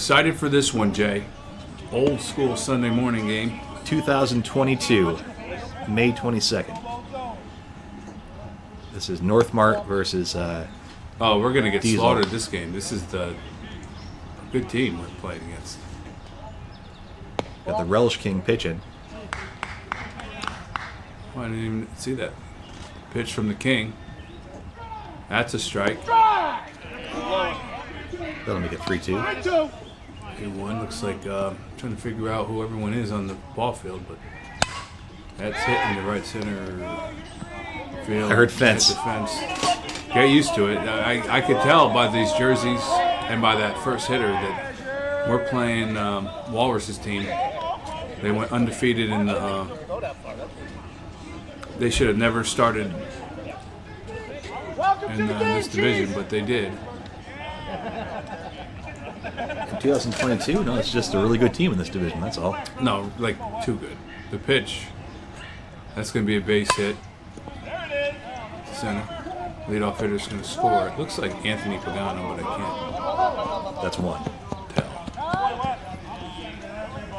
Excited for this one, Jay. Old school Sunday morning game. 2022, May 22nd. This is North Mart versus. We're gonna get Diesel. slaughtered this game. This is the good team we're playing against. Got the Relish King pitching. Oh, I didn't even see that pitch from the King. That's a strike. That'll make it 3-2. 2-1 looks like trying to figure out who everyone is on the ball field, but that's hitting the right center field. I heard fence. Hit the fence. Get used to it. I could tell by these jerseys and by that first hitter that we're playing Walrus's team. They went undefeated in the. They should have never started in this division, but they did. In 2022, no, it's just a really good team in this division. That's all. No, like too good. The pitch. That's going to be a base hit. Center. Leadoff hitter's going to score. It looks like Anthony Pagano, but I can't That's one. tell.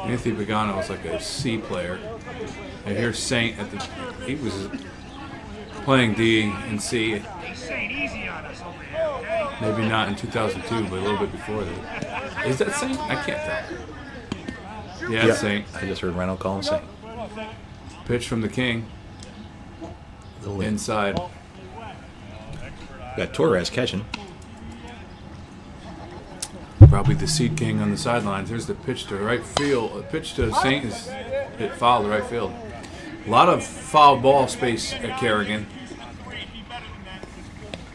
Anthony Pagano was like a C player. And here's Saint he was playing D and C. Maybe not in 2002, but a little bit before that. Is that Saint? I can't tell. Yeah, Yep. Saint. I just heard Rhino call him Saint. Pitch from the King. Little in. Inside. Got Torres catching. Probably the seed king on the sidelines. Here's the pitch to right field. A pitch to Saint is hit foul to right field. A lot of foul ball space at Carrigan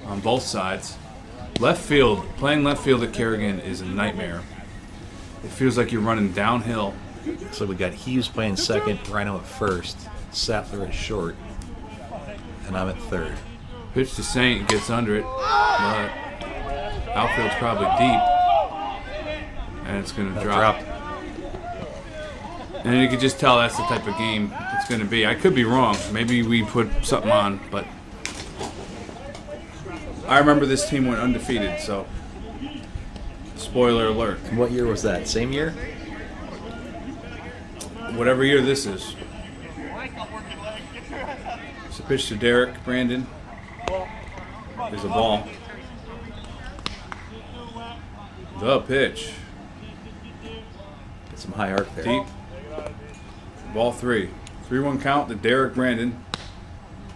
on both sides. Left field, playing left field at Carrigan is a nightmare. It feels like you're running downhill. So we got Hughes playing second, Rhino at first, Sattler at short, and I'm at third. Pitch to Saint gets under it, but outfield's probably deep, and it's going to drop. And you can just tell that's the type of game it's going to be. I could be wrong. Maybe we put something on, but I remember this team went undefeated, so spoiler alert. And what year was that? Same year? Whatever year this is. It's a pitch to Derek Brandon. There's a ball. The pitch. Get some high arc there. Deep. Ball 3. 3-1 count to Derek Brandon.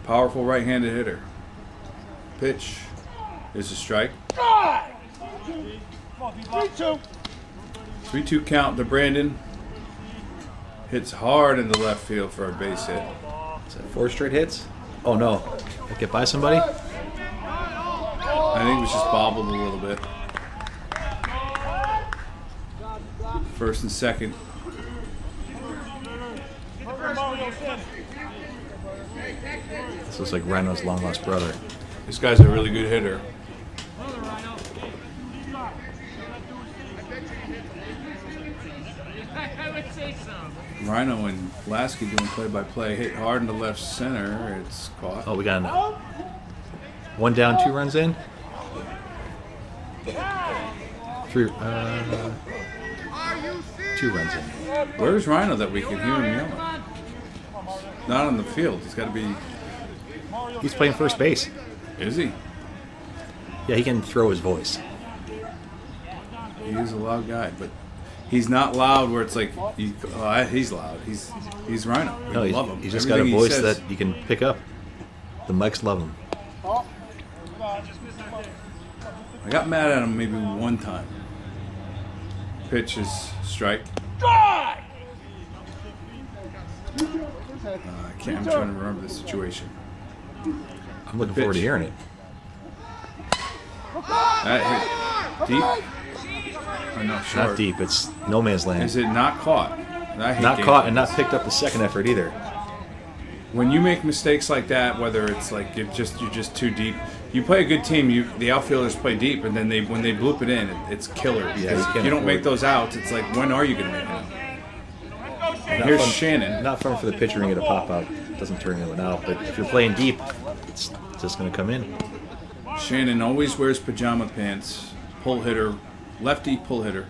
Powerful right-handed hitter. Pitch is a strike. 3-2 count to Brandon. Hits hard in the left field for a base hit. Is that 4 straight hits? Oh no. Did I get by somebody? I think it was just bobbled a little bit. First and second. This looks like Rhino's long lost brother. This guy's a really good hitter. Rhino and Lasky doing play-by-play. Hit hard in the left center. It's caught. Oh, we got one down, 2 runs in. 3, 2 runs in. Where's Rhino that we can hear him yelling? Not on the field. He's got to be. He's playing first base. Is he? Yeah, he can throw his voice. He is a loud guy, but he's not loud where it's like he's loud. He's Rhino. We No, love him. he's just got a Everything he voice says- that you can pick up. The mics love him. I got mad at him maybe one time. Pitch is strike. I'm trying to remember the situation. I'm looking forward to hearing it. That hit deep? Or no, short? Not deep. It's no man's land. Is it not caught? I hate Not games caught like and not this. picked up the second effort either. When you make mistakes like that, whether it's like you're just too deep, you play a good team. The outfielders play deep, and then when they bloop it in, it's killer. Yeah, Because you if can't you don't make afford- those outs, it's like when are you going to make them? Not Here's fun- Shannon. Not fun for the pitcher to get a pop out. Doesn't turn anyone out. But if you're playing deep, it's just going to come in. Shannon always wears pajama pants. Pull hitter, lefty pull hitter.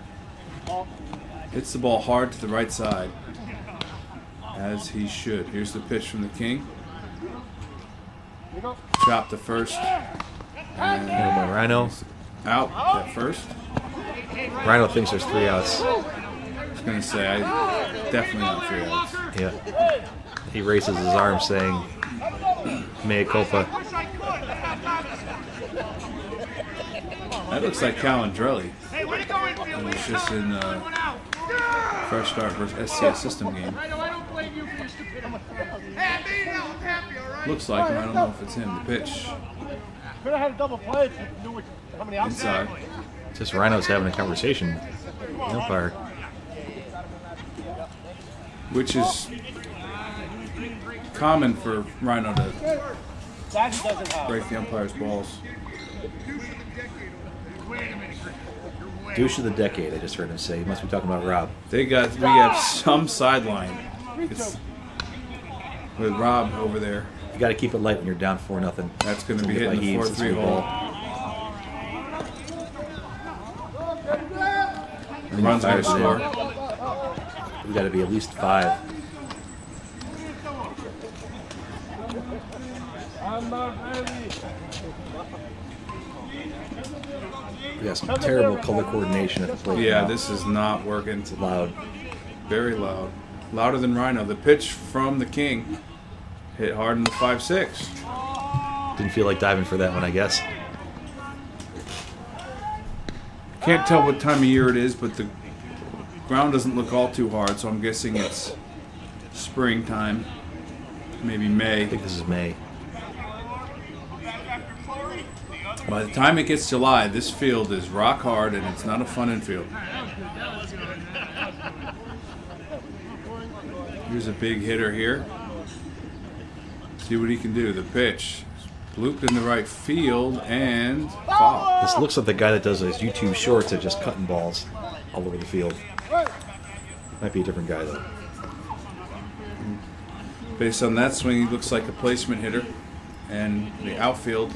Hits the ball hard to the right side, as he should. Here's the pitch from the King. Chop to first. And Rhino. out at first. Rhino thinks there's 3 outs. I was going to say, definitely not 3 outs. Yeah. He raises his arm saying, mea culpa. That looks like Calandrelli. It was just in the Fresh Start versus SCS system game. Looks like him. I don't know if it's him. The pitch. Inside. Just Rhino's having a conversation with the umpire. Which is common for Rhino to break the umpire's balls. Douche of the decade, I just heard him say. He must be talking about Rob. We got some sideline. It's with Rob over there. You got to keep it light when you're down 4-0. That's going to be hitting the 4-3 hole. Runs going to score. We got to be at least 5. We got some terrible color coordination at the plate. Yeah, now. this is not working. It's loud. Very loud. Louder than Rhino. The pitch from the King hit hard in the 5-6. Didn't feel like diving for that one, I guess. Can't tell what time of year it is, but the ground doesn't look all too hard, so I'm guessing it's springtime. Maybe May. I think this is May. By the time it gets July, this field is rock hard and it's not a fun infield. Here's a big hitter here. See what he can do. The pitch. Looped in the right field and foul. This looks like the guy that does those YouTube shorts of just cutting balls all over the field. Might be a different guy, though. Based on that swing, he looks like a placement hitter. And the outfield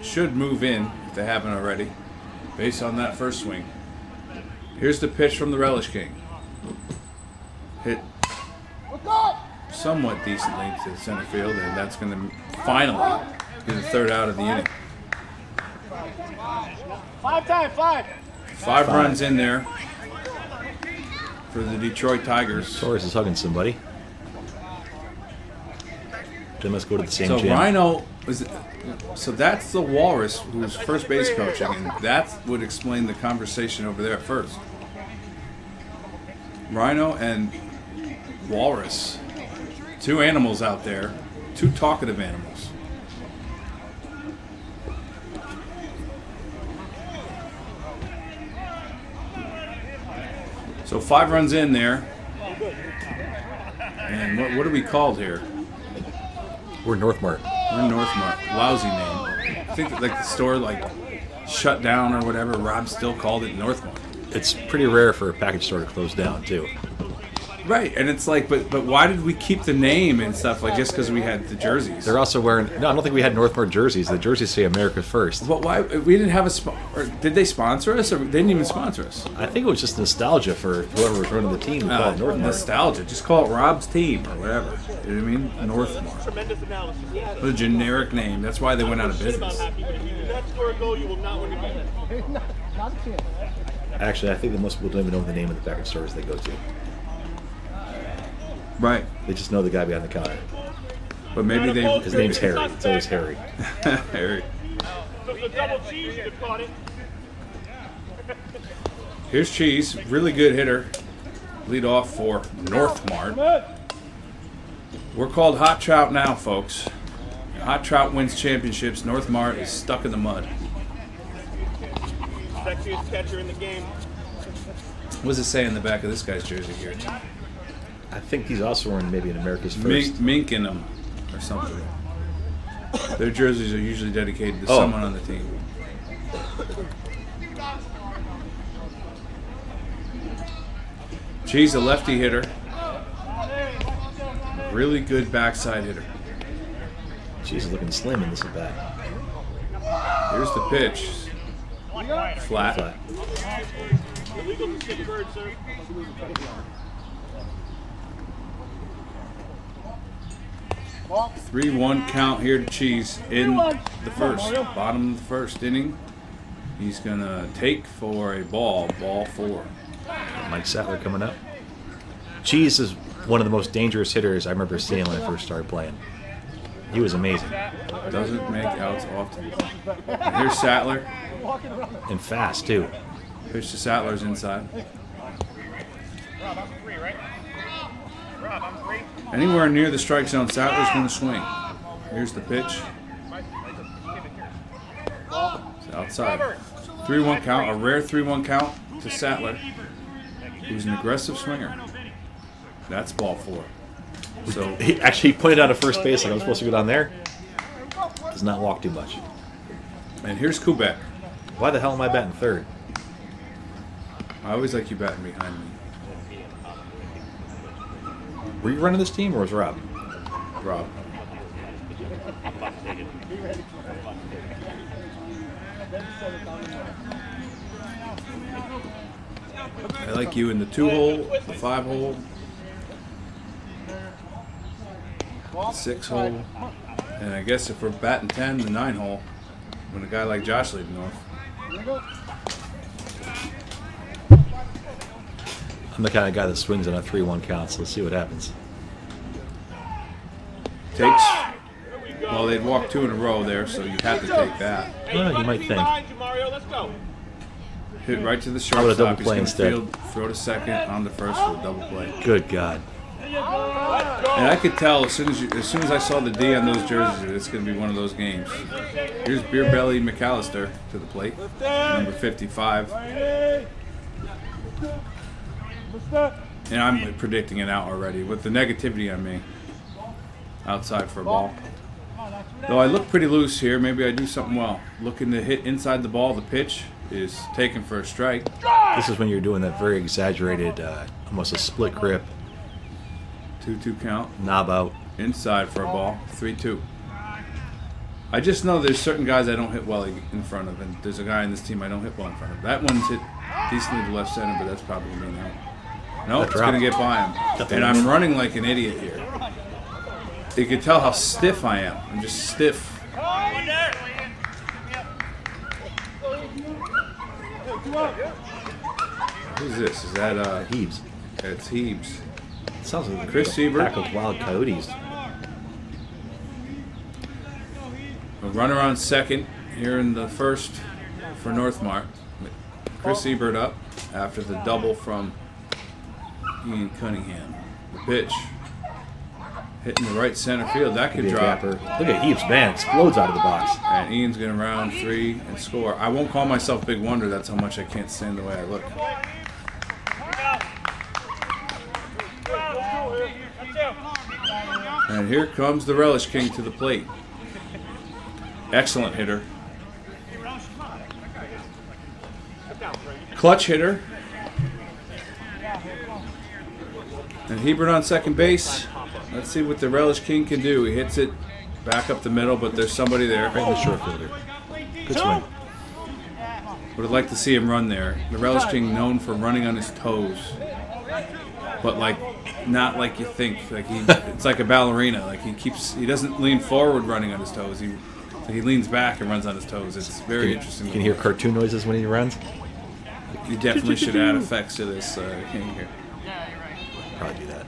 should move in, if they haven't already, based on that first swing. Here's the pitch from the Relish King. Hit somewhat decently to center field, and that's going to finally get the 3rd out of the inning. 5 runs in there for the Detroit Tigers. Torres is hugging somebody. They must go to the same So gym. Rhino was. So that's the Walrus who's first base coaching, and that would explain the conversation over there at first. Rhino and Walrus, 2 animals out there, 2 talkative animals. So 5 runs in there, and what are we called here? We're North Mart. We're North Mart. Lousy name. I think like the store shut down or whatever. Rob still called it North Mart. It's pretty rare for a package store to close down, too. Right, and it's like, but why did we keep the name and stuff? Like just because we had the jerseys? They're also wearing. No, I don't think we had North Mart jerseys. The jerseys say America First. But why we didn't have or did they sponsor us, or they didn't even sponsor us? I think it was just nostalgia for whoever was running the team. We call it North Mart. Nostalgia. Just call it Rob's team or whatever. You know what I mean? North Mart. Tremendous analysis. Yes. A generic name. That's why they went out of business. If you do not score a goal, you will not win the game. Actually, I think that most people don't even know the name of the package stores they go to. Right. They just know the guy behind the counter. But maybe they. His name's Harry. It's always Harry. Harry. So the double cheese, you caught it. Here's Cheese, really good hitter. Lead off for North Mart. We're called Hot Trout now, folks. Hot Trout wins championships. North Mart is stuck in the mud. Sexiest catcher in the game. What does it say in the back of this guy's jersey here? I think he's also wearing maybe an America's First. Mink in them or something. Their jerseys are usually dedicated to someone on the team. Cheese, a lefty hitter. Really good backside hitter. She's looking slim in this at bat. Here's the pitch. Flat. Flat. Illegal to Sick bird, sir. 3-1 count here to Cheese in the first, bottom of the first inning. He's going to take for a ball 4. Mike Sattler coming up. Cheese is one of the most dangerous hitters I remember seeing when I first started playing. He was amazing. Doesn't make outs often. And here's Sattler. And fast, too. Pitch to Sattler's inside. Anywhere near the strike zone, Sattler's going to swing. Here's the pitch. It's outside. 3-1 count, a rare 3-1 count to Sattler, who's an aggressive swinger. That's ball 4. So He actually pointed out at first base like I was supposed to go down there. Does not walk too much. and here's Kubek. Why the hell am I batting third? I always like you batting behind me, Were you running this team or was Rob? Rob. I like you in the 2-hole, the 5-hole, 6-hole, and I guess if we're batting 10, the 9-hole, when a guy like Josh leading off. I'm the kind of guy that swings on a 3-1 count, so let's see what happens. Takes, well, they'd walk 2 in a row there, so you have to take that. Well, you might think. Behind you, Mario. Let's go. Hit right to the I would've shortstop. double He's play going to instead. field, throw to second, on the first for a double play. Good God. And I could tell as soon as I saw the D on those jerseys, it's going to be one of those games. Here's Beer Belly McAllister to the plate, number 55. And I'm predicting it out already with the negativity on me. Outside for a ball. Though I look pretty loose here, maybe I do something well. Looking to hit inside the ball, the pitch is taken for a strike. This is when you're doing that very exaggerated, almost a split grip, 2-2 count. knob out. Inside for a ball, 3-2. I just know there's certain guys I don't hit well in front of, and there's a guy in this team I don't hit well in front of. That one's hit decently to left center, but that's probably going to be an out. No, it's going to get by him. And I'm running like an idiot here. You can tell how stiff I am. I'm just stiff. Who's this? Is that Heaves. It's Heaves. Sounds like Chris a Siebert. pack of wild coyotes. A runner on second here in the first for North Mart. Chris Siebert up after the double from Ian Cunningham. The pitch hitting the right center field. That could Be a drop. gapper. Look at Heaves, man, explodes out of the box. And Ian's going to round 3 and score. I won't call myself Big Wonder. That's how much I can't stand the way I look. And here comes the Relish King to the plate. Excellent hitter. Clutch hitter. And Hebert on second base. Let's see what the Relish King can do. He hits it back up the middle, but there's somebody there. Right in the short fielder. Good swing. Would have liked to see him run there. The Relish King known for running on his toes. But like not like you think. Like it's like a ballerina. Like he doesn't lean forward running on his toes. He leans back and runs on his toes. It's very interesting. You can hear cartoon noises when he runs. You definitely should add effects to this king here. Probably do that.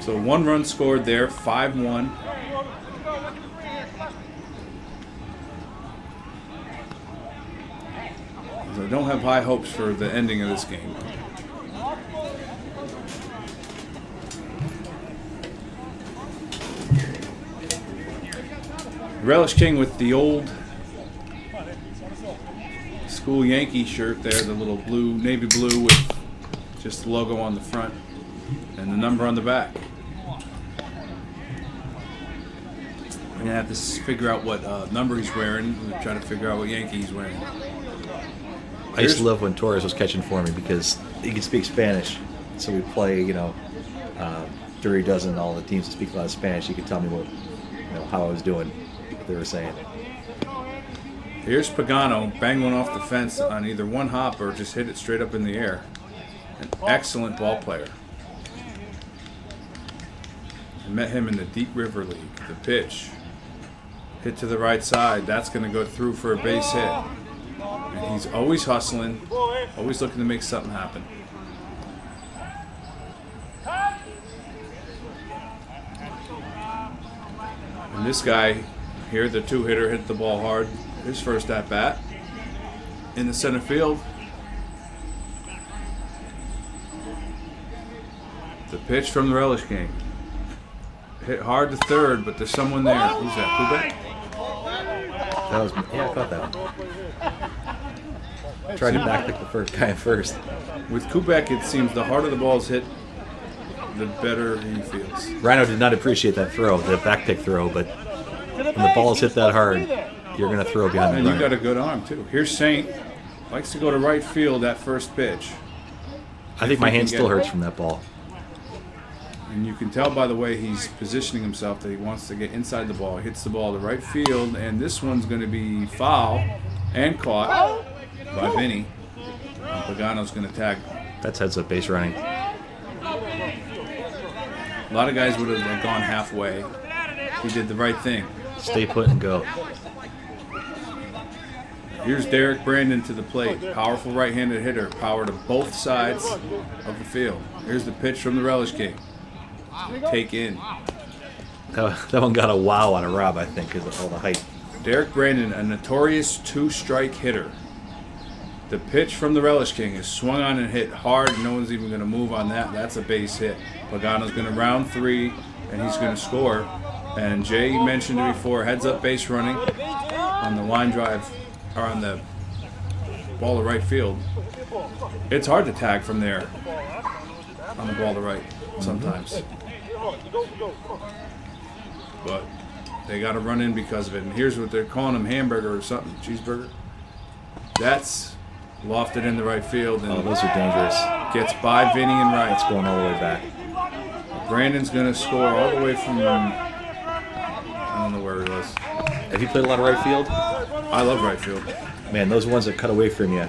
So 1 run scored there, 5-1. So I don't have high hopes for the ending of this game. Relish King with the old school Yankee shirt there, the little blue, navy blue with just the logo on the front and the number on the back. We're going to have to figure out what number he's wearing. We're trying to figure out what Yankee he's wearing. I used to love when Torres was catching for me because he could speak Spanish. So we play, Dirty Dozen, all the teams that speak a lot of Spanish. He could tell me how I was doing, what they were saying. Here's Pagano, bang one off the fence on either one hop or just hit it straight up in the air. An excellent ball player. I met him in the Deep River League. The pitch. Hit to the right side. That's going to go through for a base hit. And he's always hustling, always looking to make something happen. And this guy here, the two-hitter, hit the ball hard. His first at-bat in the center field. The pitch from the Relish King. Hit hard to third, but there's someone there. Who's that, Kubek? That was, yeah, I caught that one. Tried to backpick the first guy at first. With Kubek, it seems the harder the ball's hit, the better he feels. Rhino did not appreciate that throw, the backpick throw, but when the ball's hit that hard, you're going to throw behind And the you got a good arm, too. Here's Saint. Likes to go to right field at first pitch. I think my hand still hurts from that ball. And you can tell by the way he's positioning himself that he wants to get inside the ball. He hits the ball to right field, and this one's going to be foul and caught by Vinny. Pagano's going to tag. That's heads-up base running. A lot of guys would have gone halfway. He did the right thing. Stay put and go. Here's Derek Brandon to the plate. Powerful right-handed hitter. Power to both sides of the field. Here's the pitch from the Relish King. Take in. That one got a wow on a Rob, I think, because of all the height. Derek Brandon, a notorious two-strike hitter. The pitch from the Relish King is swung on and hit hard. No one's even going to move on that. That's a base hit. Pagano's going to round three, and he's going to score. And Jay mentioned it before, heads-up base running on the line drive, or on the ball to right field. It's hard to tag from there on the ball to right sometimes. But they got to run in because of it. And here's what they're calling him, hamburger or something, cheeseburger. That's lofted in the right field. And those are dangerous. Gets by Vinny and right. It's going all the way back. Brandon's going to score all the way from, I don't know where he was. Have you played a lot of right field? I love right field. Man, those ones that cut away from you.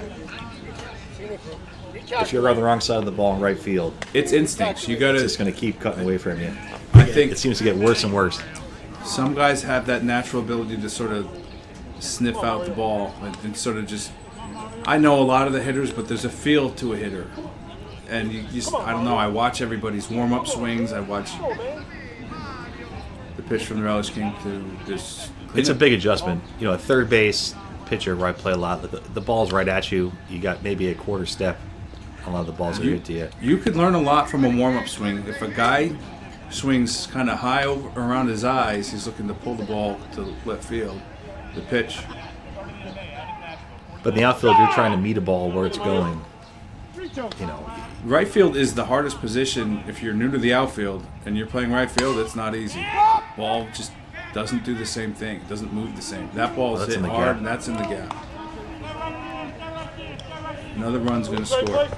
If you're on the wrong side of the ball in right field, it's instincts. You got it's to. just going to keep cutting away from you. I think It seems to get worse and worse. some guys have that natural ability to sort of sniff out the ball and sort of just. I know a lot of the hitters, but there's a feel to a hitter, and you just, I don't know. I watch everybody's warm-up swings. I watch the pitch from the Relish King to this. It's a big adjustment. You know, a third base pitcher where I play a lot, the ball's right at you. You got maybe a quarter step. A lot of the balls are hit to you. You could learn a lot from a warm-up swing. If a guy swings kind of high over around his eyes, he's looking to pull the ball to left field. The pitch. But in the outfield, you're trying to meet a ball where it's going. You know, Right field is the hardest position if you're new to the outfield and you're playing right field. It's not easy. Ball just doesn't do the same thing. It doesn't move the same. That ball is hit hard, and that's in the gap. Another run's going to score.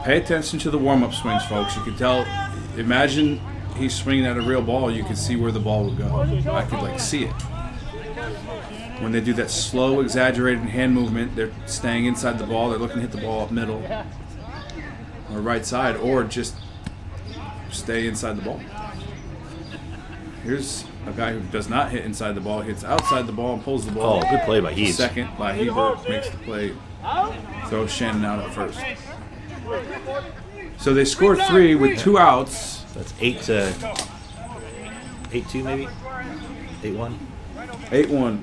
Pay attention to the warm-up swings, folks. You can tell. Imagine he's swinging at a real ball. You can see where the ball would go. I could see it. When they do that slow, exaggerated hand movement, they're staying inside the ball. They're looking to hit the ball up middle or right side, or just stay inside the ball. Here's a guy who does not hit inside the ball, hits outside the ball and pulls the ball. Oh, good play by Heaves. Second by Hebert makes the play. Throws Shannon out at first. So they scored 3 with 2 outs. That's 8-2 maybe? 8-1? 8-1.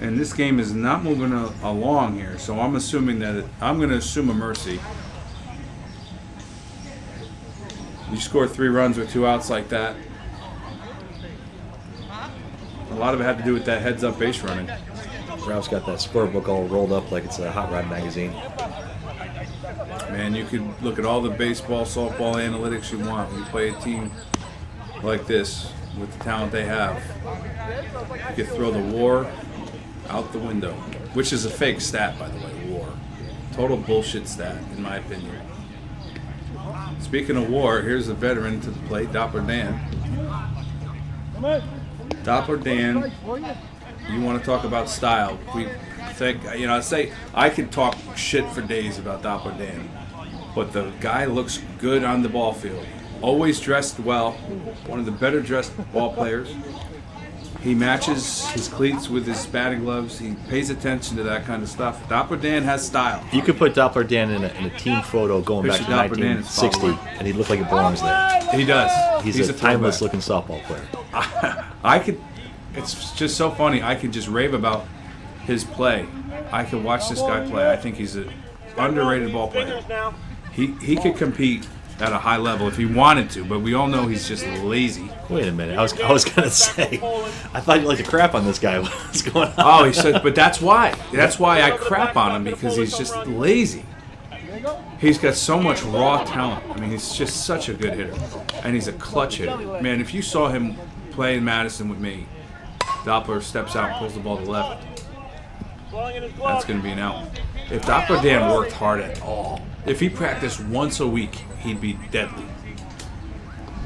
And this game is not moving along here, so I'm assuming that I'm going to assume a mercy. You score 3 runs with 2 outs like that. A lot of it had to do with that heads-up base running. Ralph's got that scorebook all rolled up like it's a hot rod magazine. Man, you could look at all the baseball, softball analytics you want. You play a team like this with the talent they have. You could throw the WAR out the window, which is a fake stat, by the way, WAR. Total bullshit stat, in my opinion. Speaking of war, here's a veteran to the plate, Doppler Dan. Doppler Dan, you want to talk about style. We think, I could talk shit for days about Doppler Dan, but the guy looks good on the ball field. Always dressed well, one of the better dressed ball players. He matches his cleats with his batting gloves. He pays attention to that kind of stuff. Doppler Dan has style. You could put Doppler Dan in a team photo going back to Picture Doppler Dan is 1960, and he'd look like he belongs there. He does. He's a timeless-looking softball player. It's just so funny. I could just rave about his play. I could watch this guy play. I think he's an underrated ball player. He could compete at a high level if he wanted to, but we all know he's just lazy. Wait a minute. I was gonna say, I thought you liked to crap on this guy. What's going on? Oh, he said, but that's why. That's why I crap on him, because he's just lazy. He's got so much raw talent. I mean, he's just such a good hitter, and he's a clutch hitter. Man, if you saw him play in Madison with me, Doppler steps out and pulls the ball to the left. That's going to be an out. If Doppler Dan worked hard at all, if he practiced once a week, he'd be deadly.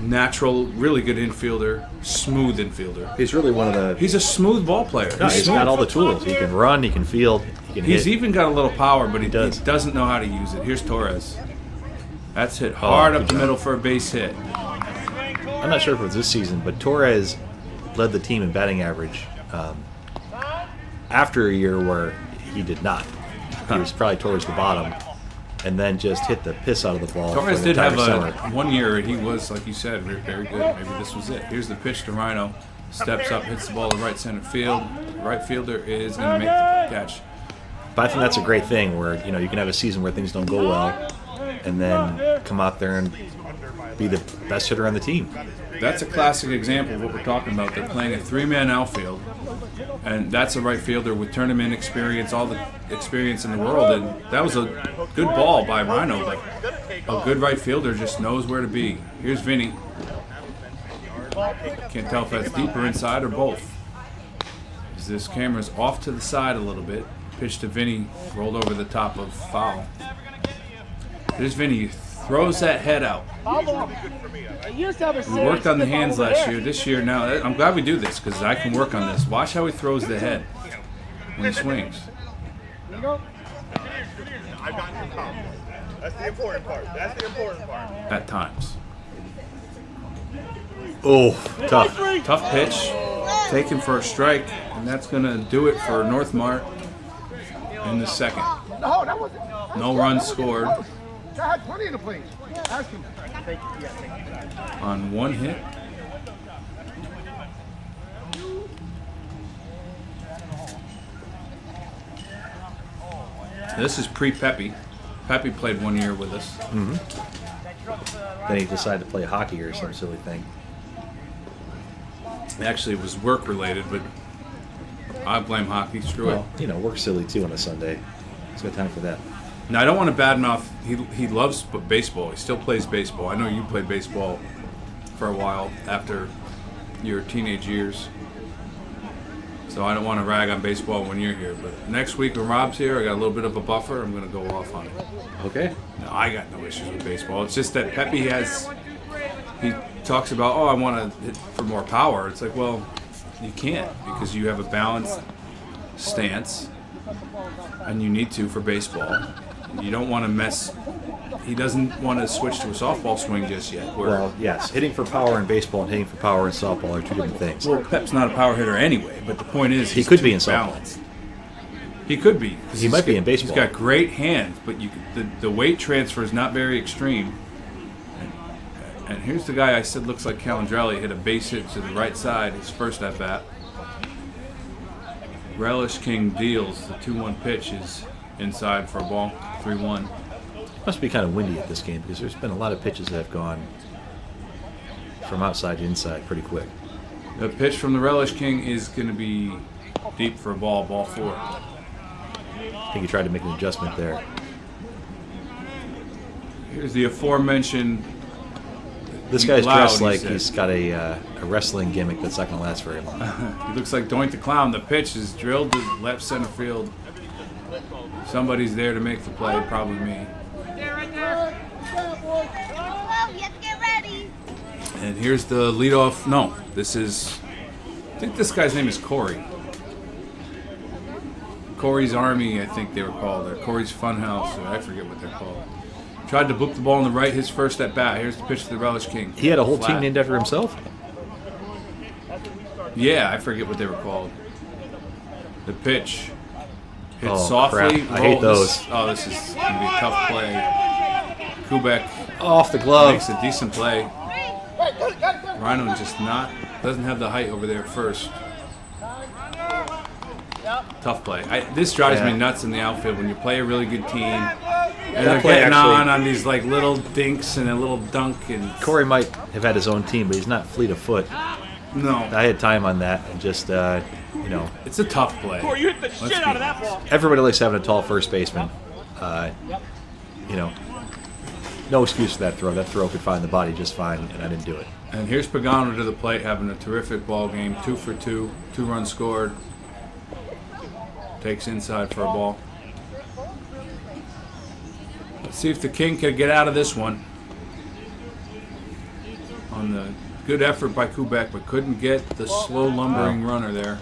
Natural, really good infielder, smooth infielder. He's really one of the. He's a smooth ball player. No, he's got all the tools. He can run, he can field, he can He's hit. even got a little power, but he does. doesn't know how to use it. Here's Torres. That's hit hard up the middle for a base hit. I'm not sure if it was this season, but Torres led the team in batting average after a year where he did not. He was probably towards the bottom, and then just hit the piss out of the ball. Torres for the did have entire a summer. 1 year, and he was, like you said, very good. Maybe this was it. Here's the pitch to Rhino. Steps up, hits the ball to right center field. Right fielder is going to make the catch. But I think that's a great thing where you can have a season where things don't go well, and then come out there and be the best hitter on the team. That's a classic example of what we're talking about. They're playing a three-man outfield, and that's a right fielder with tournament experience, all the experience in the world. And that was a good ball by Rhino, but a good right fielder just knows where to be. Here's Vinny. Can't tell if that's deeper inside or both. As this camera's off to the side a little bit. Pitch to Vinny, rolled over the top of foul. There's Vinny. Throws that head out. We worked on the hands last year. This year, now, I'm glad we do this because I can work on this. Watch how he throws the head when he swings. I've gotten some confidence. That's the important part. At times. Oh, tough. Tough pitch. Taken for a strike, and that's going to do it for North Mart in the second. No runs scored. I had plenty in the place. Ask him. On one hit. This is pre-Pepe. Pepe played 1 year with us. Mm-hmm. Then he decided to play hockey or some silly thing. Actually, it was work-related, but I blame hockey. Screw it. Well, work's silly too on a Sunday. He's got time for that. Now, I don't want to badmouth. He loves baseball. He still plays baseball. I know you played baseball for a while after your teenage years. So I don't want to rag on baseball when you're here. But next week when Rob's here, I got a little bit of a buffer. I'm going to go off on it. Okay. No, I got no issues with baseball. It's just that Pepe he talks about, I want to hit for more power. It's like, well, you can't because you have a balanced stance and you need to for baseball. You don't want to mess. He doesn't want to switch to a softball swing just yet. Well, yes. Hitting for power in baseball and hitting for power in softball are two different things. Well, Pep's not a power hitter anyway, but the point is He could be in softball. balanced. He could be. He might be in baseball. He's got great hands, but the weight transfer is not very extreme. And here's the guy I said looks like Calandrelli. Hit a base hit to the right side, his first at bat. Relish King deals. The 2-1 pitch is inside for a ball, 3-1. Must be kind of windy at this game because there's been a lot of pitches that have gone from outside to inside pretty quick. The pitch from the Relish King is going to be deep for a ball 4. I think he tried to make an adjustment there. Here's the aforementioned. This guy's Loud, dressed he like said. he's got a wrestling gimmick that's not going to last very long. He looks like Doink the Clown. The pitch is drilled to left center field. Somebody's there to make the play, probably me. And here's the leadoff. No, this is. I think this guy's name is Corey. Corey's Army, I think they were called, or Corey's Funhouse, or I forget what they're called. Tried to boop the ball on the right, his first at bat. Here's the pitch to the Relish King. He had a whole Flat. team named after himself? Yeah, I forget what they were called. The pitch. Hit Oh, softly. crap. I hate those. This is going to be a tough play. Kubek Off the glove. makes a decent play. Rhino just doesn't have the height over there at first. Tough play. This drives me nuts in the outfield when you play a really good team and they're play getting actually- on these like little dinks and a little dunk and Corey might have had his own team, but he's not fleet of foot. no, I had time on that, and just, it's a tough play. Corey, you hit the Let's shit be out of that ball. everybody likes having a tall first baseman. No excuse for that throw. That throw could find the body just fine, and I didn't do it. And here's Pagano to the plate, having a terrific ball game. 2 for 2, 2 runs scored. Takes inside for a ball. Let's see if the King can get out of this one. On the good effort by Kubek, but couldn't get the slow lumbering runner there.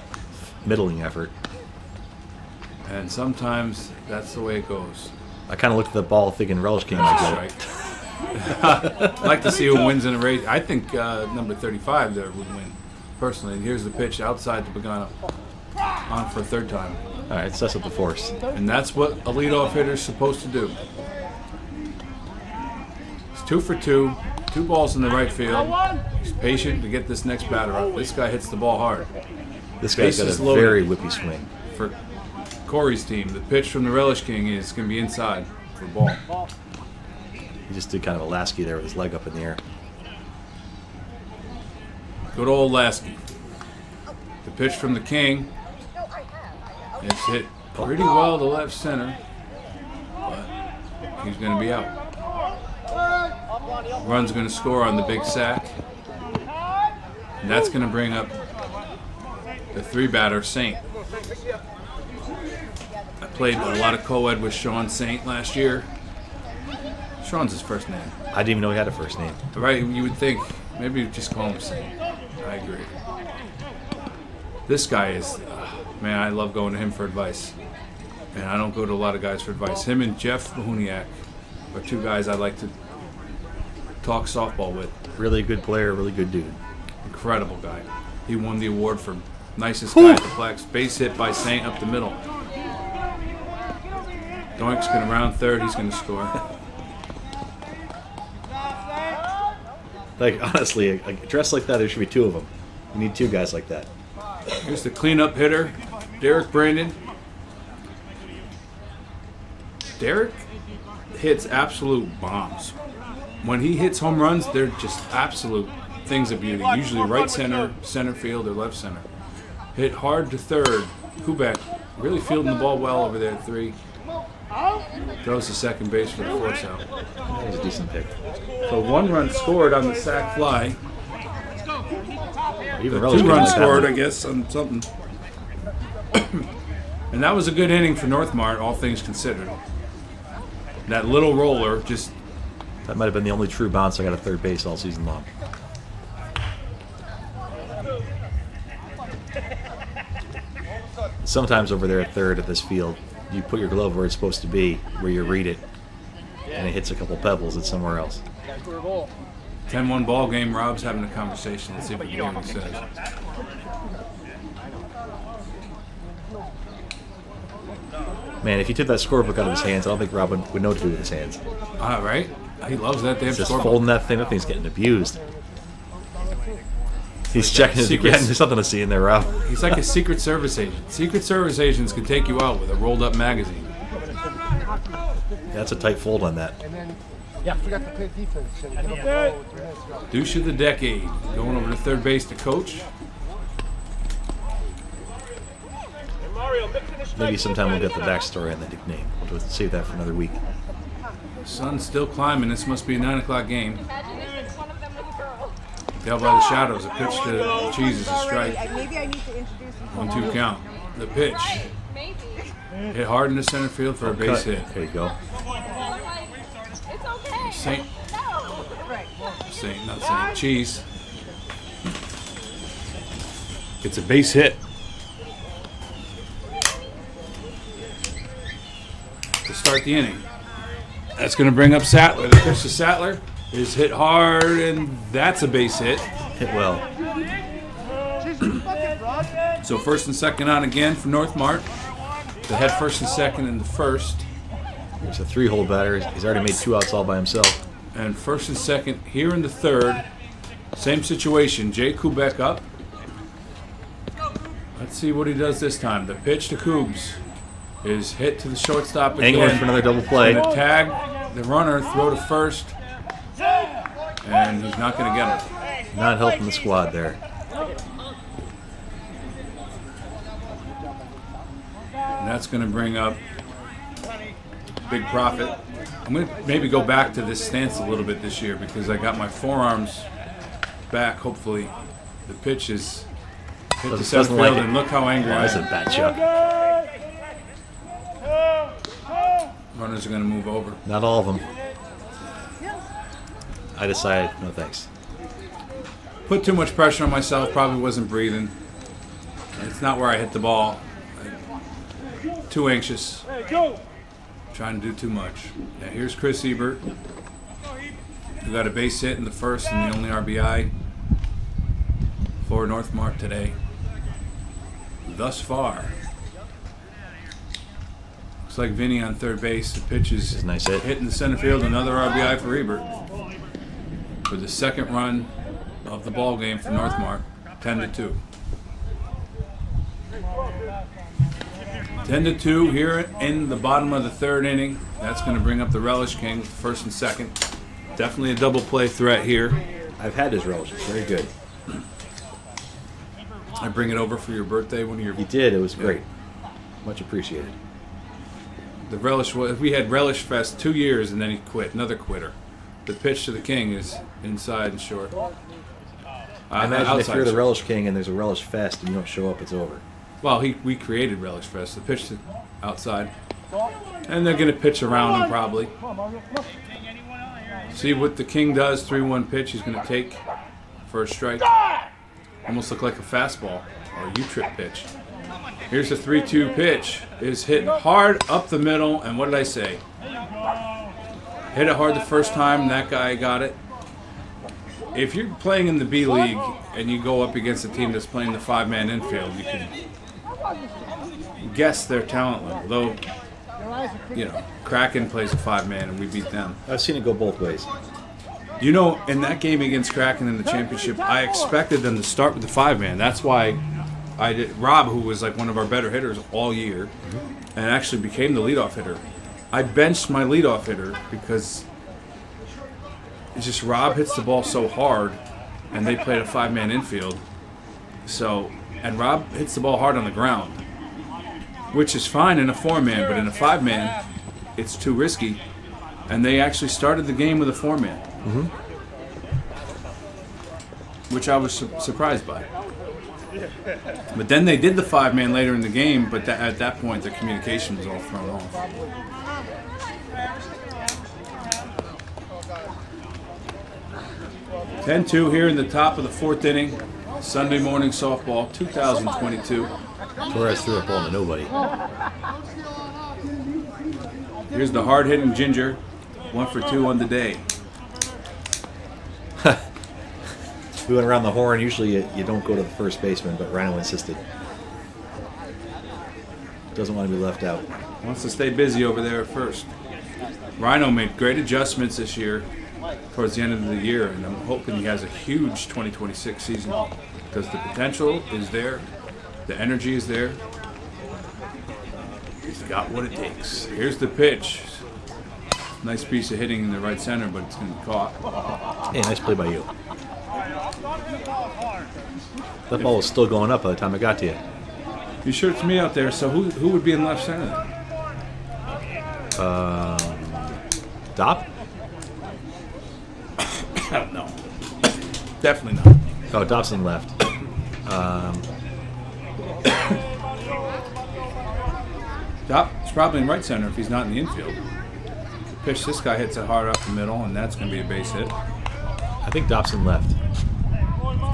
Middling effort. And sometimes that's the way it goes. I kind of looked at the ball thinking Relish King might get it. Right. I'd like to see who wins in a race. I think number 35 there would win, personally. And here's the pitch outside to Pagano. On for a third time. All right, sets up the force. And that's what a leadoff hitter's supposed to do. It's 2 for 2, 2 balls in the right field. He's patient to get this next batter up. This guy hits the ball hard. This guy's got Bases a loaded. very whippy swing. For Corey's team, the pitch from the Relish King is going to be inside for a ball. He just did kind of a Lasky there with his leg up in the air. Good old Lasky. The pitch from the King. It's hit pretty well to left center, but he's going to be out. Run's going to score on the big sack. And that's going to bring up the 3-batter, Saint. I played a lot of co-ed with Sean Saint last year. Sean's his first name. I didn't even know he had a first name. Right, you would think maybe just call him Saint. I agree. This guy is, man, I love going to him for advice. And I don't go to a lot of guys for advice. Him and Jeff Mahuniak are 2 guys I like to talk softball with. Really good player, really good dude. Incredible guy. He won the award for nicest guy at the Plex. Base hit by Saint up the middle. Doink's going to round third. He's going to score. Like, honestly, a dress like that, there should be 2 of them. You need 2 guys like that. Here's the cleanup hitter, Derek Brandon. Derek hits absolute bombs. When he hits home runs, they're just absolute things of beauty. Usually right center, center field, or left center. Hit hard to third. Kubek really fielding the ball well over there at 3. Throws to second base for the force out. That was a decent pick. So 1 run scored on the sac fly. Even 2 Relish King runs like that scored, one. I guess, on something. And that was a good inning for North Mart, all things considered. That little roller just That might have been the only true bounce I got at third base all season long. Sometimes over there at third at this field, you put your glove where it's supposed to be, where you read it, and it hits a couple pebbles. It's somewhere else. 10-1 ball game. Rob's having a conversation. Let's see if we can hear what he says. Man, if he took that scorebook out of his hands, I don't think Rob would know what to do with his hands. All right. He loves that damn He's just scorebook. folding that thing. That thing's getting abused. He's checking it secrets. again. There's something to see in there, Rob. He's like a Secret Service agent. Secret Service agents can take you out with a rolled-up magazine. That's a tight fold on that. And then, yeah, forgot to play defense. And give up the ball with 3 minutes to go. Douche of the decade. Going over to third base to coach. Maybe sometime we'll get the backstory on the nickname. We'll save that for another week. Sun's still climbing. This must be a 9 o'clock game. Tell by the shadows. A pitch to Cheese is a strike. Maybe I need to introduce him. 1-2 count. The pitch. Hit hard in the center field for a base hit. There you go. Saint, not Saint. Cheese It's a base hit. To start the inning. That's going to bring up Sattler. The pitch to Sattler is hit hard, and that's a base hit. Hit well. So first and second on again for North Mart. They had first and second in the first. There's a 3-hole batter. He's already made 2 outs all by himself. And first and second here in the third. Same situation. Jay Kubek up. Let's see what he does this time. The pitch to Kubes is hit to the shortstop again. Angling for another double play. Going to tag the runner, throw to first, and he's not going to get him. Not helping the squad there. And that's going to bring up Big Profit. I'm going to maybe go back to this stance a little bit this year because I got my forearms back, hopefully. The pitch is hit the center field, like and look how angry I that's a am. bad chuck. Runners are going to move over. Not all of them. I decided, no thanks. Put too much pressure on myself, probably wasn't breathing. It's not where I hit the ball. Too anxious. Trying to do too much. Now here's Chris Ebert, who got a base hit in the first and the only RBI for North Mart today. Thus far. Looks like Vinny on third base. The pitch is Nice hit. hitting the center field. Another RBI for Ebert. For the second run of the ball game for North Mart. 10-2. 10-2 here in the bottom of the third inning. That's going to bring up the Relish King with first and second. Definitely a double play threat here. I've had his relish. It's very good. I bring it over for your birthday. One of your He did. It was great. Much appreciated. the relish. We had Relish Fest 2 years and then he quit. Another quitter. The pitch to the King is inside and short. I imagine if you're the short. Relish King and there's a Relish Fest and you don't show up, it's over. Well, we created Relish Fest. The pitch to outside, and they're going to pitch around him probably. See what the King does. 3-1 pitch. He's going to take for a strike. Almost look like a fastball or a U-trip pitch. Here's the 3-2 pitch. Is hit hard up the middle, and what did I say? Hit it hard the first time, and that guy got it. If you're playing in the B League and you go up against a team that's playing the 5-man infield, you can guess their talent level. Though, you know, Kraken plays a 5-man and we beat them. I've seen it go both ways. You know, in that game against Kraken in the championship, I expected them to start with the 5-man. That's why I did. Rob, who was like one of our better hitters all year, and actually became the leadoff hitter. I benched my leadoff hitter because it's just Rob hits the ball so hard, and they played a 5-man infield. So, and Rob hits the ball hard on the ground, which is fine in a 4-man, but in a 5-man, it's too risky. And they actually started the game with a 4-man, which I was surprised by. But then they did the 5-man later in the game, but at that point, their communication was all thrown off. (10-2) here in the top of the fourth inning. Sunday morning softball, 2022. Torres threw a ball to nobody. Here's the hard-hitting Ginger, 1 for 2 on the day. We went around the horn. Usually you don't go to the first baseman, but Rhino insisted. Doesn't want to be left out. Wants to stay busy over there at first. Rhino made great adjustments this year towards the end of the year, and I'm hoping he has a huge 2026 season because the potential is there, the energy is there. He's got what it takes. Here's the pitch. Nice piece of hitting in the right center, but it's going to be caught. Hey, nice play by you. That ball was still going up by the time it got to you. You sure it's me out there? So who would be in left center then? Dop? No. Definitely not. Oh, Dobson left. It's probably in right center if he's not in the infield. Pitch, this guy hits it hard up the middle, and that's going to be a base hit. I think Dobson left.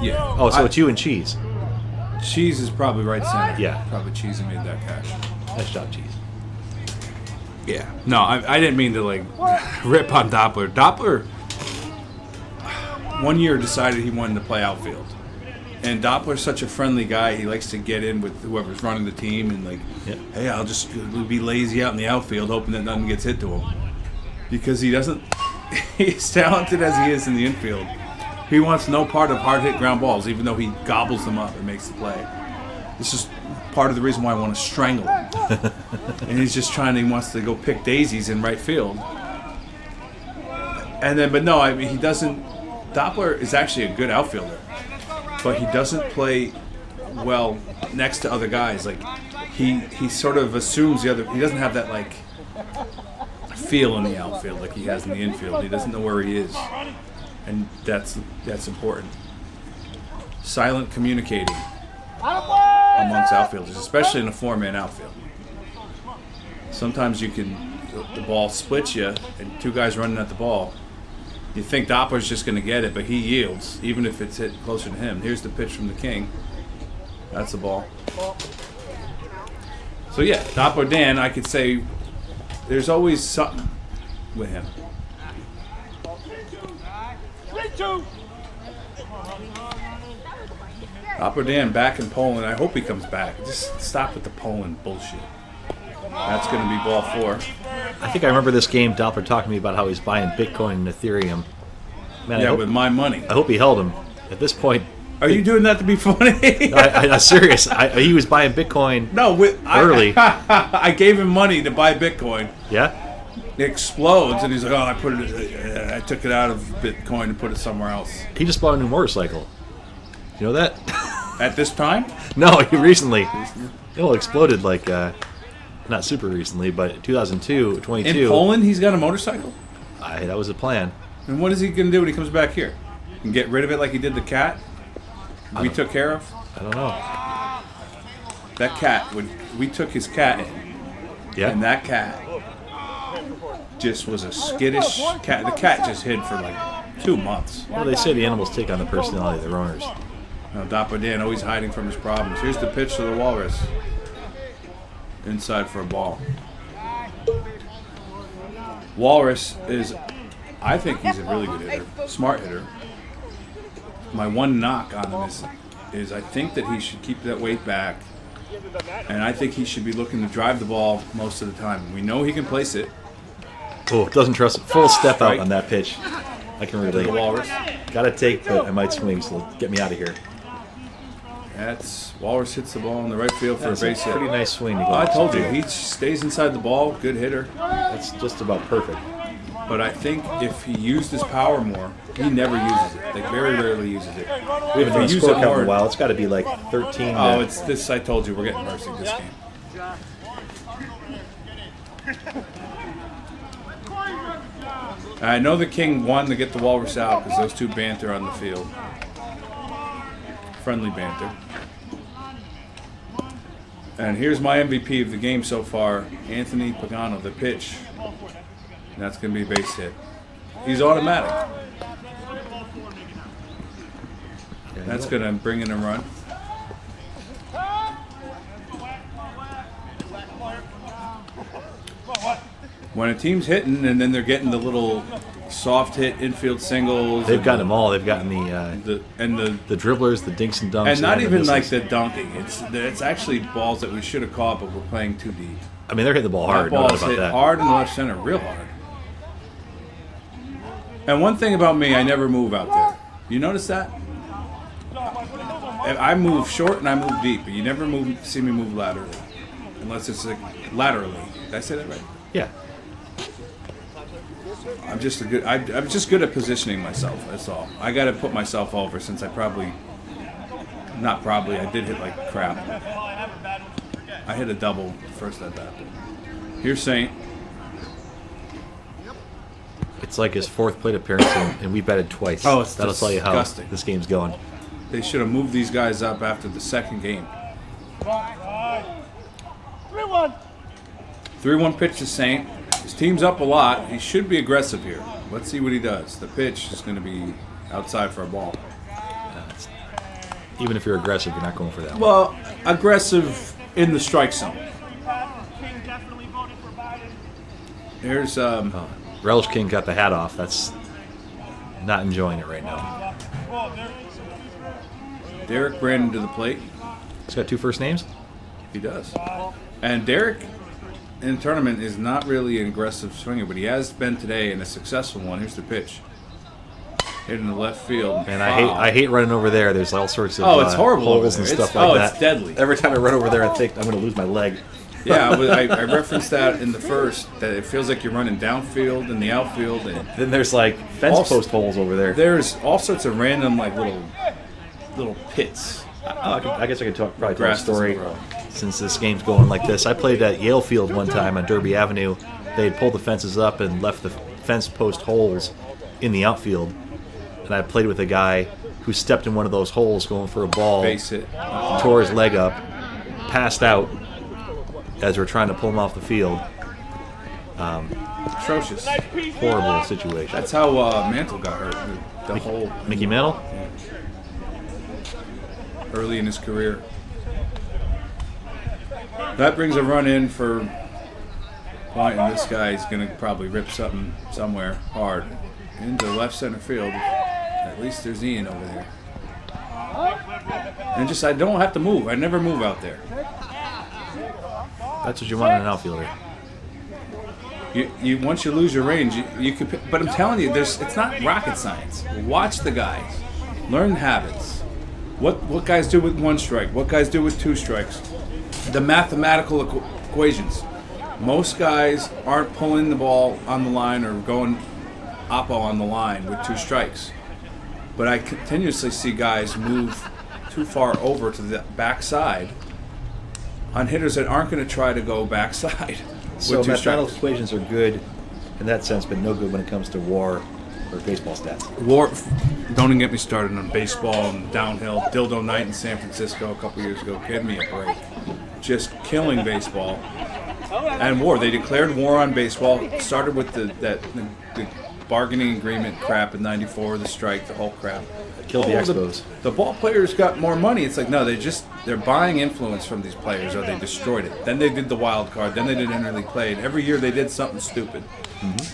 Yeah. Oh, so it's you and Cheese. Cheese is probably right center. Yeah. Probably Cheese made that catch. Nice job, Cheese. Yeah. No, I didn't mean to like rip on Doppler. Doppler one year decided he wanted to play outfield. And Doppler's such a friendly guy. He likes to get in with whoever's running the team and like, hey, I'll just be lazy out in the outfield hoping that nothing gets hit to him. Because he doesn't he's talented as he is in the infield. He wants no part of hard hit ground balls, even though he gobbles them up and makes the play. This is part of the reason why I want to strangle him. And he's just he wants to go pick daisies in right field. And then, but no, I mean, he doesn't. Doppler is actually a good outfielder, but he doesn't play well next to other guys. Like he sort of assumes the other. He doesn't have that like feel in the outfield like he has in the infield. He doesn't know where he is, and that's important. Silent communicating amongst outfielders, especially in a four-man outfield. Sometimes the ball splits you, and two guys running at the ball. You think Doppler's just going to get it, but he yields, even if it's hit closer to him. Here's the pitch from the King. That's the ball. So yeah, Doppler Dan, I could say there's always something with him. Doppler Dan back in Poland. I hope he comes back. Just stop with the Poland bullshit. That's going to be ball 4. I think I remember this game. Doppler talking to me about how he's buying Bitcoin and Ethereum. Man, with my money. I hope he held him. At this point, are you doing that to be funny? I'm serious. He was buying Bitcoin. Early. I gave him money to buy Bitcoin. Yeah. It explodes, and he's like, "Oh, I took it out of Bitcoin and put it somewhere else." He just bought a new motorcycle. You know that? At this time? No, he recently. It exploded like, not super recently, but 2002, 22. In Poland, he's got a motorcycle? That was the plan. And what is he going to do when he comes back here? And get rid of it like he did the cat? We took care of? I don't know. That cat, we took his cat in. Yeah. And that cat just was a skittish cat. The cat just hid for like 2 months. Well, they say the animals take on the personality of their owners. Now, Doppler Dan always hiding from his problems. Here's the pitch to the Walrus. Inside for a ball. Walrus I think he's a really good hitter, smart hitter. My one knock on him is I think that he should keep that weight back, and I think he should be looking to drive the ball most of the time. We know he can place it. Oh, doesn't trust it. Full step out on that pitch. I can relate. The Walrus. Got to take, but I might swing, so get me out of here. Walrus hits the ball in the right field for a base hit. Pretty nice swing. I told you, he stays inside the ball, good hitter. That's just about perfect. But I think if he used his power more, he never uses it. Like, very rarely uses it. We haven't done a score count in a while. It's got to be like 13. Oh, it's this. I told you, we're getting mercy this game. I know the King won to get the Walrus out because those two banter on the field. Friendly banter. And here's my MVP of the game so far, Anthony Pagano, the pitch. And that's going to be a base hit. He's automatic. That's going to bring in a run. When a team's hitting and then they're getting the little soft hit infield singles. They've gotten them all. They've gotten the dribblers, the dinks and dunks. And not even like the dunking. It's actually balls that we should have caught, but we're playing too deep. I mean, they're hitting the ball hard. That ball's hit hard in the left center, real hard. And one thing about me, I never move out there. You notice that? I move short and I move deep, but you never see me move laterally, unless it's like laterally. Did I say that right? Yeah. I'm just good at positioning myself. That's all. I got to put myself over since I did hit like crap. I hit a double first at bat. Here's Saint. It's like his fourth plate appearance, and we betted twice. Oh, it's that'll tell you how this game's going. They should have moved these guys up after the second game. 3-1. 3-1 pitch to Saint. His team's up a lot. He should be aggressive here. Let's see what he does. The pitch is going to be outside for a ball. Even if you're aggressive, you're not going for that one. Well, aggressive in the strike zone. Here's Relish King got the hat off. That's not enjoying it right now. Derek Brandon to the plate. He's got 2 first names? He does. And Derek in the tournament is not really an aggressive swinger, but he has been today and a successful one. Here's the pitch. Hit in the left field. And I hate running over there. There's all sorts of it's horrible holes over and there. stuff like that. It's deadly. Every time I run over there, I think I'm going to lose my leg. Yeah, I referenced that in the first, that it feels like you're running downfield in the outfield. And Then there's like fence post holes over there. there's all sorts of random like little pits. I guess I could probably tell a Grass story doesn't grow. since this game's going like this. I played at Yale Field one time on Derby Avenue. They had pulled the fences up and left the fence post holes in the outfield. And I played with a guy who stepped in one of those holes going for a ball, Base hit. tore his leg up, passed out as we're trying to pull him off the field. Atrocious. Horrible situation. That's how Mantle got hurt. The whole Mickey Mantle? early in his career. That brings a run in for Point, and this guy's going to probably rip something somewhere hard into left center field. At least there's Ian over there. And I don't have to move. I never move out there. That's what you want in an outfielder. You once you lose your range, you could. But I'm telling you, it's not rocket science. Watch the guys, learn habits. What guys do with 1 strike? What guys do with 2 strikes? The mathematical equations. Most guys aren't pulling the ball on the line or going oppo on the line with 2 strikes. But I continuously see guys move too far over to the backside on hitters that aren't going to try to go backside. So with 2 mathematical strikes. equations are good in that sense, but no good when it comes to WAR or baseball stats. War, don't even get me started on baseball and downhill. Dildo night in San Francisco a couple years ago. Give me a break. Just killing baseball. And war. They declared war on baseball. Started with the bargaining agreement crap in '94, the strike, the whole crap. Killed the Expos. The ball players got more money. It's like, no, they're buying influence from these players, or they destroyed it. Then they did the wild card. Then they did interleague play. And every year they did something stupid,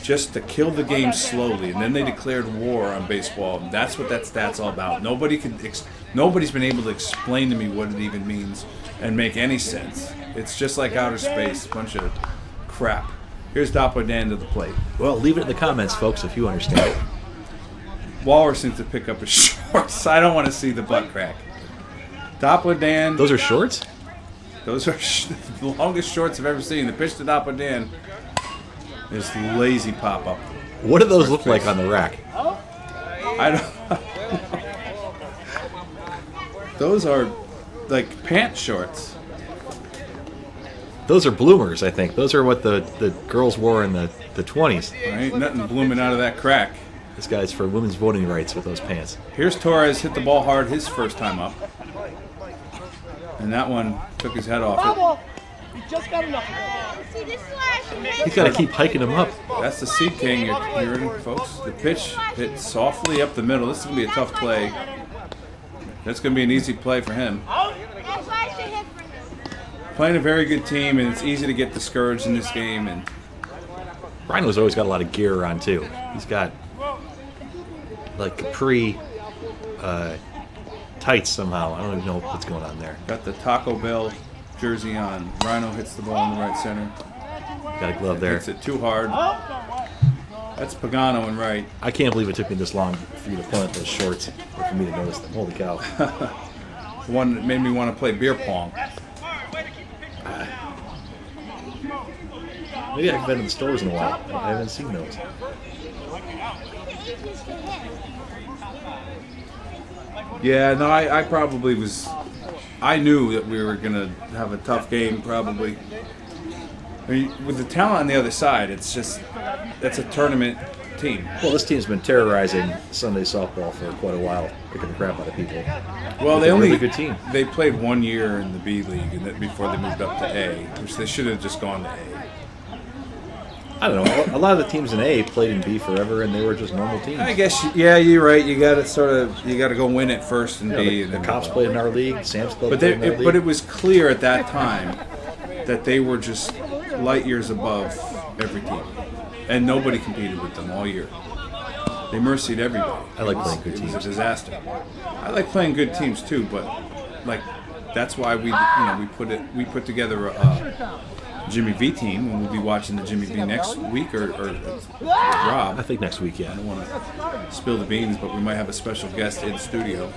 just to kill the game slowly. And then they declared war on baseball. And that's what that stat's all about. Nobody's been able to explain to me what it even means and make any sense. It's just like outer space, a bunch of crap. Here's Doppler Dan to the plate. Well, leave it in the comments, folks, if you understand it. Walrus needs to pick up his shorts. I don't want to see the butt crack. Doppler Dan. Those are shorts? Those are the longest shorts I've ever seen. The pitch to Doppler Dan is lazy pop-up. What do those look like on the rack? I don't. Those are like pant shorts. Those are bloomers, I think. Those are what the girls wore in the 20s. Ain't nothing blooming out of that crack. This guy's for women's voting rights with those pants. Here's Torres, hit the ball hard his first time up. And that one took his head off it. You just got enough. He's got to keep hiking him up. That's the Seed King you're hearing, folks. The pitch hit softly up the middle. This is going to be a tough play. That's going to be an easy play for him. Playing a very good team, and it's easy to get discouraged in this game. And Rhino's always got a lot of gear on, too. He's got, like, capri tights somehow. I don't even know what's going on there. got the Taco Bell jersey on. Rhino hits the ball in the right center. Got a glove there. Hits it too hard. That's Pagano in right. I can't believe it took me this long for you to point at those shorts or for me to notice them. Holy cow. The one that made me want to play beer pong. Maybe I haven't been in the stores in a while. I haven't seen those. Yeah, no, I probably was. I knew that we were going to have a tough game, probably. I mean, with the talent on the other side, it's just, that's a tournament team. Well, this team's been terrorizing Sunday softball for quite a while, picking the crap out of people. Well, They're a really good team. They played 1 year in the B League and before they moved up to A, which they should have just gone to A. I don't know. A lot of the teams in A played in B forever, and they were just normal teams. I guess, yeah, you're right. You got to go win it first in B. The Cops played in our league. Sam's Club But played in our league. but it was clear at that time that they were just light years above every team, and nobody competed with them all year. They mercied everybody. I like playing good It teams. was a disaster. I like playing good teams too, but like that's why we put together a Jimmy V team, and we'll be watching the Jimmy V next week or Rob. I think next week, yeah. I don't want to spill the beans, but we might have a special guest in studio.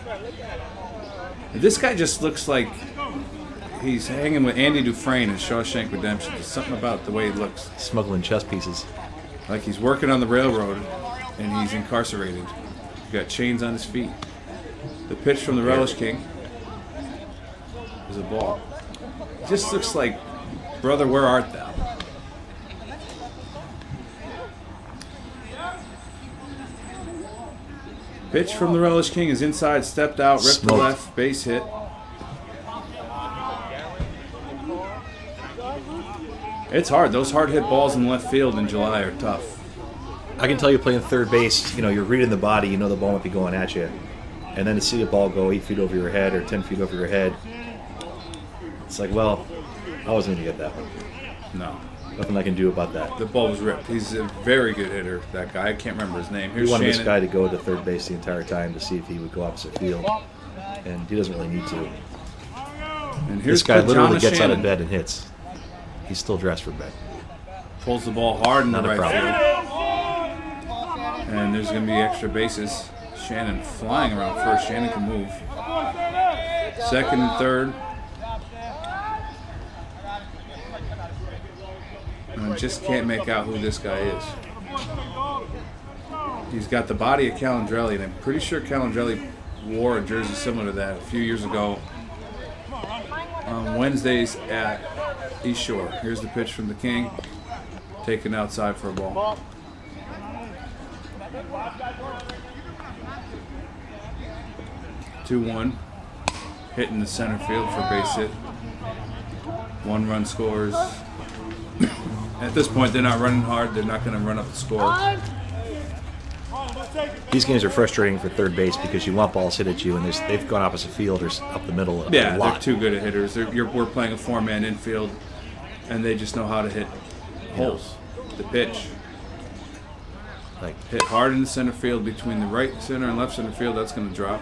This guy just looks like he's hanging with Andy Dufresne in Shawshank Redemption. There's something about the way he looks. Smuggling chess pieces. Like he's working on the railroad and he's incarcerated. He's got chains on his feet. The pitch from the Relish King is a ball. It just looks like, brother, where art thou? Pitch from the Relish King is inside, stepped out, ripped to Smoked. left, base hit. It's hard. Those hard hit balls in left field in July are tough. I can tell you playing third base, you're reading the body, you know the ball might be going at you. And then to see a ball go 8 feet over your head or 10 feet over your head, it's like, well, I wasn't going to get that one. No. Nothing I can do about that. The ball was ripped. He's a very good hitter, that guy. I can't remember his name. We Here's wanted Shannon. this guy to go to third base the entire time to see if he would go opposite field. And he doesn't really need to. And here's This guy literally John gets out Shannon. of bed and hits. He's still dressed for bed. Pulls the ball hard in the Not a right problem. field. And there's going to be extra bases. Shannon flying around first. Shannon can move. Second and third. And I just can't make out who this guy is. He's got the body of Calandrelli, and I'm pretty sure Calandrelli wore a jersey similar to that a few years ago on Wednesdays at East Shore. Here's the pitch from the King, taken outside for a ball. (2-1), hitting the center field for base hit. 1 run scores. At this point, they're not running hard. They're not going to run up the score. These games are frustrating for third base because you want balls hit at you, and they've gone opposite field or up the middle a Yeah, they're lot. too good at hitters. We're playing a 4-man infield, and they just know how to hit holes. The pitch. Like, Hit hard in the center field between the right center and left center field. That's going to drop.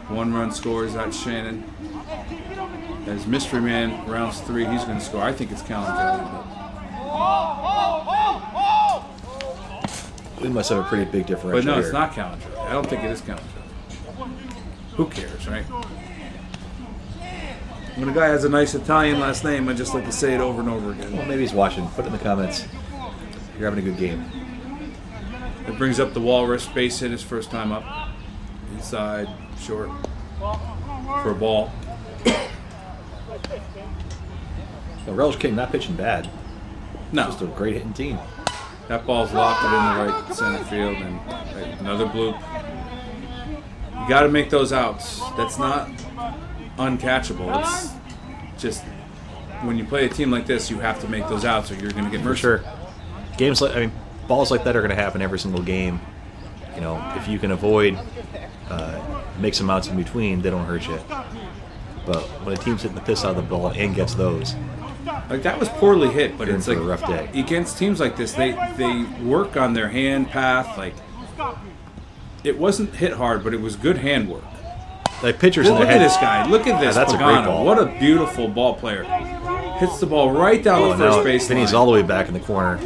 1 run scores. That's Shannon. As Mystery Man rounds 3, he's going to score. I think it's Calandrelli. we must have a pretty big differential But no, here. it's not Calandrelli. I don't think it is Calandrelli. Who cares, right? When a guy has a nice Italian last name, I just like to say it over and over again. Well, maybe he's watching. Put it in the comments. You're having a good game. It brings up the Walrus. Base hit his first time up. Inside, short. For a ball. The Relish King not pitching bad. No. Just a great hitting team. That ball's lofted in the right center field, and another bloop. You got to make those outs. That's not uncatchable. It's just when you play a team like this, you have to make those outs, or you're going to get For mercy. sure. Games balls like that are going to happen every single game. If you can avoid, make some outs in between, they don't hurt you. But when a team's hitting the piss out of the ball and gets those, Like that was poorly hit, but You're in it's for like a rough day. against teams like this, they work on their hand path. Like it wasn't hit hard, but it was good hand work. like pitchers in Look their at head. this guy. Look at this. that's a great Pagano. ball. What a beautiful ball player. Hits the ball right down the first base Then he's line. all the way back in the corner.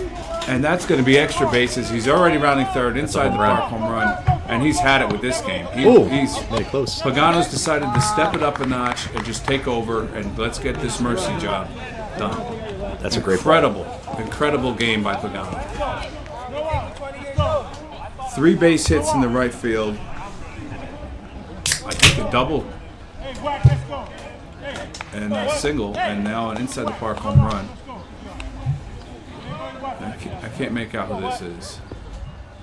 And that's going to be extra bases. He's already rounding third inside the home run. park home run, and he's had it with this game. Ooh, He's made it close. Pagano's decided to step it up a notch and just take over, and let's get this mercy job done. That's a great ball. Incredible game by Pagano. 3 base hits in the right field. I think a double and a single, and now an inside the park home run. I can't make out who this is,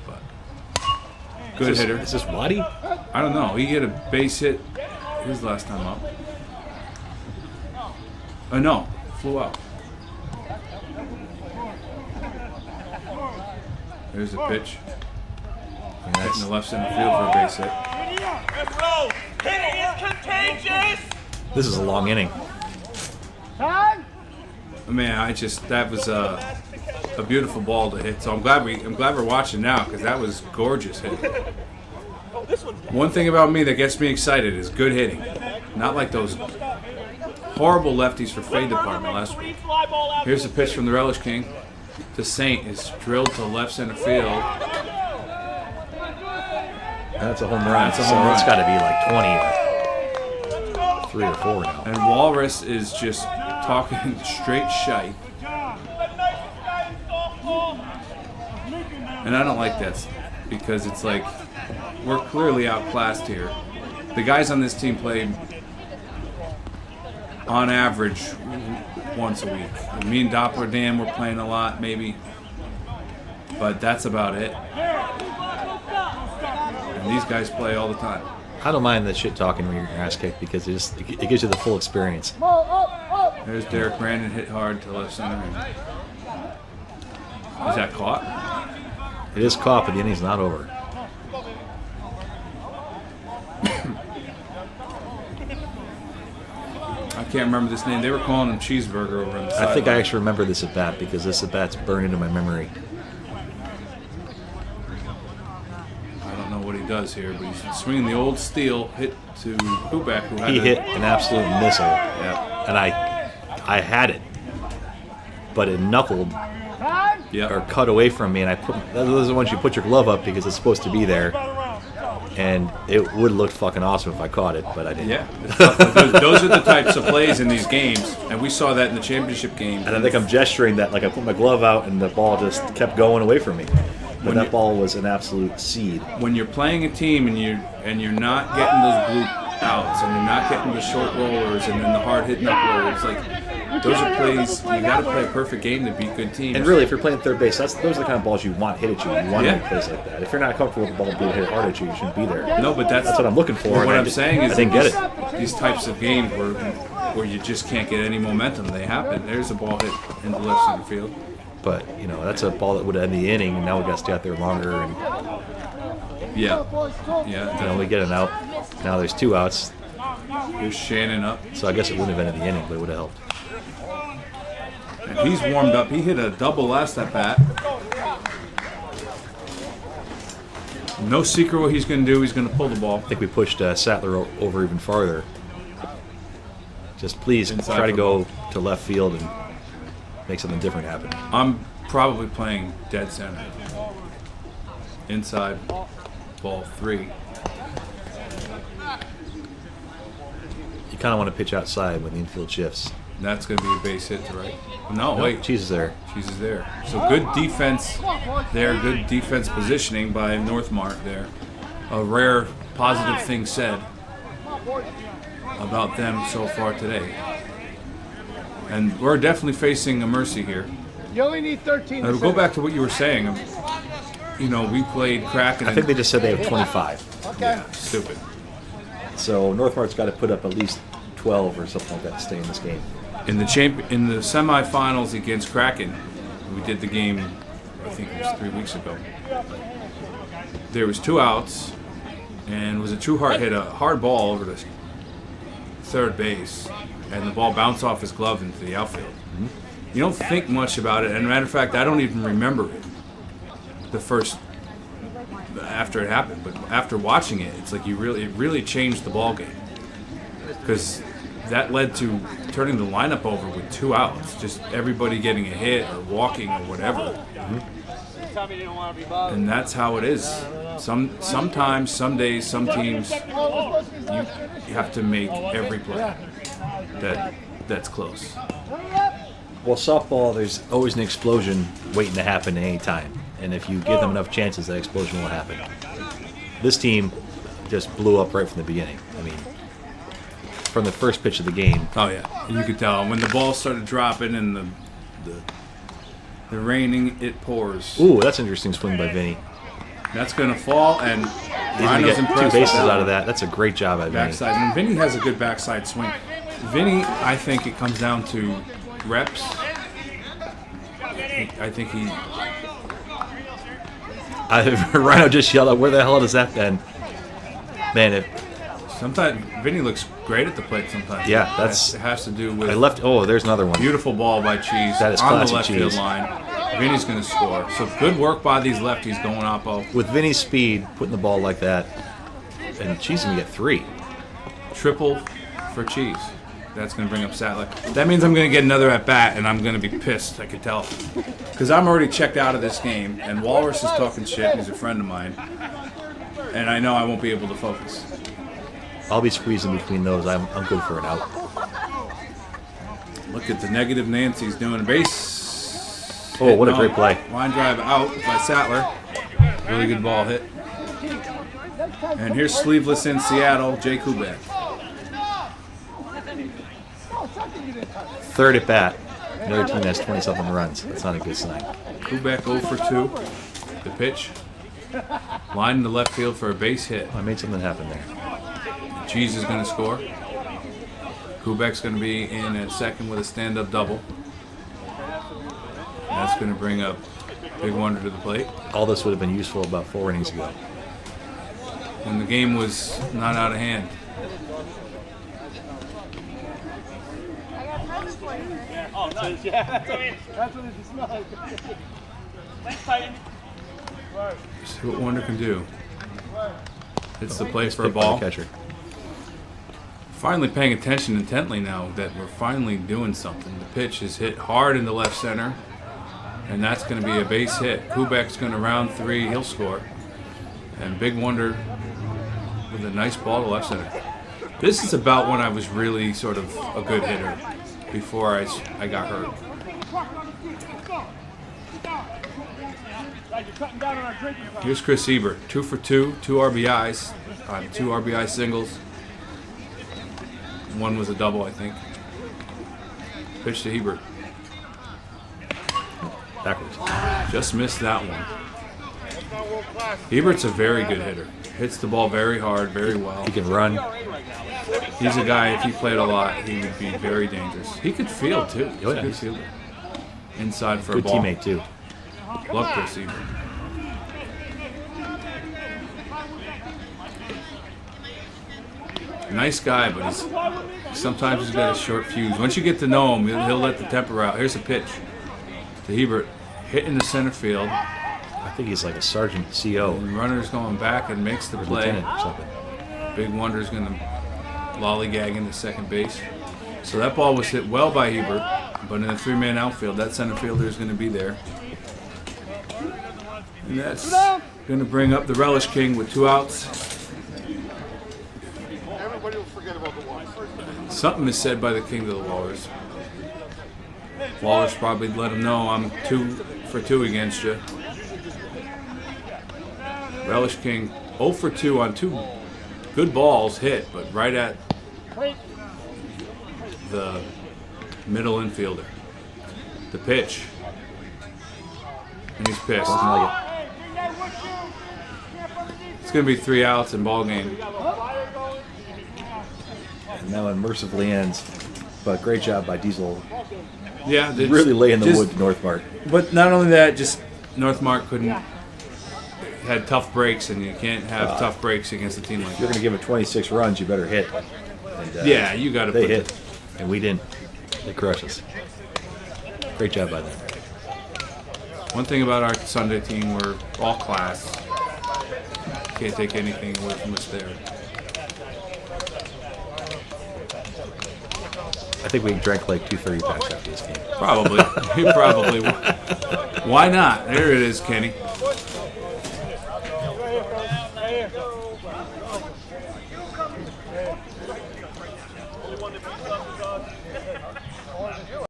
but good hitter. Is this Waddy? I don't know. He hit a base hit his last time up. No, flew out. There's the pitch. And Hitting the left center field for a base hit. Hitting is contagious! this is a long inning. Man, that was a beautiful ball to hit. So I'm glad we're watching now because that was gorgeous hitting. One thing about me that gets me excited is good hitting, not like those horrible lefties for fade department last week. Here's a pitch from the Relish King. The Saint is drilled to left center field. That's a home run. That's a home run. It's got to be like 20 or 3 or 4 now. And Walrus is just talking straight shite. And I don't like that because it's like we're clearly outclassed here. The guys on this team play on average once a week. Me and Doppler Dan were playing a lot, maybe. But that's about it. And these guys play all the time. I don't mind the shit talking when you're getting your ass kicked because it gives you the full experience. There's Derek Brandon hit hard to left center. Is that caught? It is caught, but the inning's not over. I can't remember this name. They were calling him Cheeseburger over on the side. I think I actually remember this at bat because this at bat's burned into my memory. I don't know what he does here, but he's swinging the old steel hit to Kubek, who had He hit an absolute missile, Yeah. and I had it, but it knuckled Yeah. or cut away from me, and those are the ones you put your glove up because it's supposed to be there, and it would have looked fucking awesome if I caught it, but I didn't. Yeah. Those are the types of plays in these games, and we saw that in the championship game. And I think I'm gesturing that like I put my glove out and the ball just kept going away from me. But that ball was an absolute seed. When you're playing a team and you're not getting those blue outs and you're not getting the short rollers and then the hard hit knuckler, it's like those are plays you got to play a perfect game to beat good teams. And really, if you're playing third base, those are the kind of balls you want hit at you. You want to Yeah. make plays like that. If you're not comfortable with the ball being hit hard at you, you shouldn't be there. No, but that's what I'm looking for. What and I'm saying is I didn't get it. These types of games where you just can't get any momentum, they happen. There's a ball hit into left center field. But that's a ball that would end the inning, and now we got to stay out there longer, and Yeah. we get an out. Now there's 2 outs, Here's Shannon up. so I guess it wouldn't have ended the inning, but it would have helped. And he's warmed up. He hit a double last at bat. No secret what he's going to do. He's going to pull the ball. I think we pushed Sattler over even farther. Just please Inside try to for go to left field and make something different happen. I'm probably playing dead center. Inside, ball 3. You kind of want to pitch outside when the infield shifts. That's going to be a base hit to right. No, wait. Cheese is there. Cheese is there. So good defense there. Good defense positioning by North Mart there. A rare positive thing said about them so far today. And we're definitely facing a mercy here. You only need 13. Now, to go back to what you were saying, we played Kraken. I think they just said they have 25. Yeah, stupid. So North Mart's got to put up at least 12 or something like that to stay in this game. In the semifinals against Kraken, we did the game, I think it was 3 weeks ago. There was 2 outs, and it was a true heart hit a hard ball over to third base, and the ball bounced off his glove into the outfield. Mm-hmm. You don't think much about it, and matter of fact, I don't even remember it after it happened. But after watching it, it's like it really changed the ball game, because that led to turning the lineup over with 2 outs, just everybody getting a hit or walking or whatever. Mm-hmm. And that's how it is. Sometimes, some days, some teams, you have to make every play that's close. Well, softball, there's always an explosion waiting to happen at any time. And if you give them enough chances, that explosion will happen. This team just blew up right from the beginning. I mean, from the first pitch of the game. Oh, yeah. You could tell. When the ball started dropping and the raining, it pours. Ooh, that's an interesting swing by Vinny. That's going to fall, and He's going Rhino's to get 2 impressed bases with that. out of that. That's a great job by Vinny. Backside. And Vinny has a good backside swing. Vinny, I think it comes down to reps. I think Rhino just yelled out, "Where the hell has that been?" Man, Sometimes Vinny looks great at the plate. Sometimes. Yeah, that's- It has to do with I left. Oh, there's another one. beautiful ball by Cheese That is on the classic left field Cheese. line. Vinny's going to score. So good work by these lefties going oppo. With Vinny's speed, putting the ball like that, and Cheese gonna get 3. Triple for Cheese. That's going to bring up Sattler. That means I'm going to get another at bat, and I'm going to be pissed. I can tell, because I'm already checked out of this game, and Walrus is talking shit. He's a friend of mine, and I know I won't be able to focus. I'll be squeezing between those. I'm good for an out. Look at the negative Nancy's doing a base. Oh, what a No, great play. Line drive out by Sattler. Really good ball hit. And here's sleeveless in Seattle, Jay Kubek. Third at bat. Another team has 20-something runs. That's not a good sign. Kubek 0 for 2. The pitch. Line in the left field for a base hit. I made something happen there. Cheese is going to score. Kubek's going to be in at second with a stand-up double. That's going to bring up Big Wonder to the plate. All this would have been useful about 4 innings ago. When the game was not out of hand. I got presents for you. Oh, nice. Yeah. That's what it smells like. Thanks, Titan. See what Wonder can do. It's the play for a Pick by the ball. catcher. Finally paying attention intently now that we're finally doing something. The pitch is hit hard in the left center, and that's going to be a base hit. Kubek's going to round 3. He'll score. And Big Wonder with a nice ball to left center. This is about when I was really sort of a good hitter before I got hurt. Here's Chris Ebert, 2 for 2, 2 RBIs, 2 RBI singles. One was a double, I think. Pitch to Ebert. Backwards. Just missed that one. Ebert's a very good hitter. Hits the ball very hard, very well. He can run. He's a guy, if he played a lot, he would be very dangerous. He could field, too. He's Oh, a yeah. good fielder. Inside for Good a ball. teammate, too. Love Chris Ebert. Nice guy, but sometimes he's got a short fuse. Once you get to know him, he'll let the temper out. Here's a pitch to Hebert, hit in the center field. I think he's like a sergeant CO And runner's going back and makes the or play. lieutenant or something. Big Wonder's going to lollygag into second base. So that ball was hit well by Hebert, but in the 3-man outfield, that center fielder is going to be there. And that's going to bring up the Relish King with 2 outs. Everybody will forget about the one. Something is said by the king to the Walrus. Walrus probably let him know I'm 2 for 2 against you. Relish King 0 for 2 on 2 good balls hit, but right at the middle infielder. The pitch. And he's pissed. Doesn't like it. It's going to be 3 outs in ball game. And that one mercifully ends. But great job by Diesel. Yeah, it's Really laying the just- wood to Northmark. But not only that, just Northmark had tough breaks, and you can't have tough breaks against a team like If you're that. going to give it 26 runs, you better hit. And, Yeah, you got to They put hit, and we didn't. They crushed us. Great job by them. One thing about our Sunday team, we're all class. Can't take anything away from us there. I think we drank like 2 30 packs after this game. Probably. Probably. Why not? There it is, Kenny.